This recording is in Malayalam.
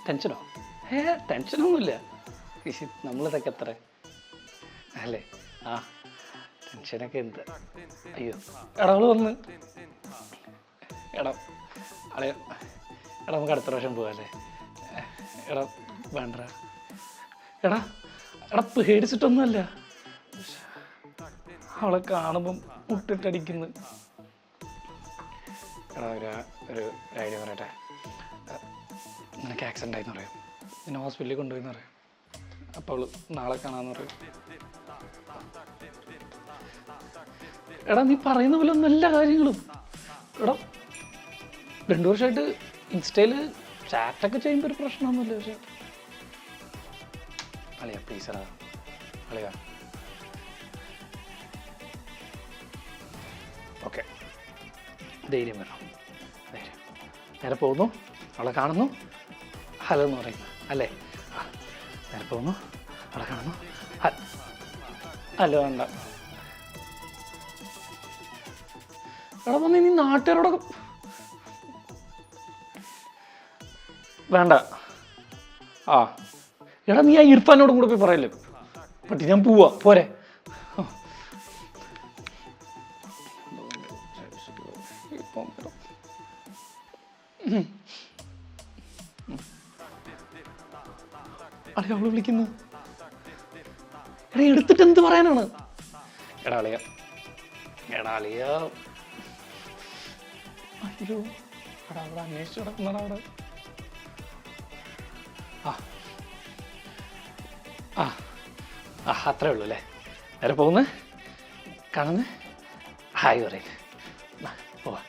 ടെൻഷനോ? ടെൻഷനൊന്നുമില്ല. നമ്മളിതൊക്കെ എത്ര അല്ലേ? ആ ടെൻഷനൊക്കെ എന്ത്. അയ്യോ എടാ അവള് വന്ന്. എടാ അളയ എടാ നമുക്ക് അടുത്ത പ്രാവശ്യം പോവാല്ലേ? എടാ വേണ്ട. എടാ എടാ പേടിച്ചിട്ടൊന്നുമല്ല, അവളെ കാണുമ്പം മുട്ടിട്ടടിക്കുന്നു. എടാ ഒരു ഐഡിയ പറയട്ടെ. നിനക്ക് ആക്സിഡൻ്റ് ആയിന്ന് പറയാം, നിന്നെ ഹോസ്പിറ്റലിൽ കൊണ്ടുപോയിന്ന് പറയാം. അപ്പോൾ അവള് നാളെ കാണാമെന്ന് പറയും. എടാ നീ പറയുന്ന പോലെ ഒന്നും എല്ലാ കാര്യങ്ങളും. എടാ 2 വർഷമായിട്ട് ഇൻസ്റ്റയിൽ ചാറ്റൊക്കെ ചെയ്യുമ്പോൾ ഒരു പ്രശ്നമൊന്നുമില്ല. പക്ഷെ അളിയാ പ്ലീസ് എടാ അളിയാ. ഓക്കെ ധൈര്യം വേണം, ധൈര്യം. നേരെ പോകുന്നു, അവളെ കാണുന്നു, ഹലോ എന്ന് പറയുന്നു അല്ലേ? ആ നേരെ പോകുന്നു, അവളെ കാണുന്നു, ഹലോ വേണ്ട. എടാ വന്ന് നീ നാട്ടുകാരോടൊക്കെ വേണ്ട. ആ എടാ നീ ആ ഇർഫാനോടും കൂടെ പോയി പറയല്ലേ പറ്റി, ഞാൻ പോവാ പോരെ. അളിയ അവള് വിളിക്കുന്നു. എടാ എടുത്തിട്ട് എന്ത് പറയാനാണ്? എടാ അളിയ അയ്യോ എടാ അവിടെ അന്വേഷിച്ചു കിടക്കുന്നടാ അവിടെ. ആ ആ അത്രേ ഉള്ളൂ അല്ലേ? നേരെ പോകുന്നു, കാണുന്നു, ഹായ് പറയും, പോവാ.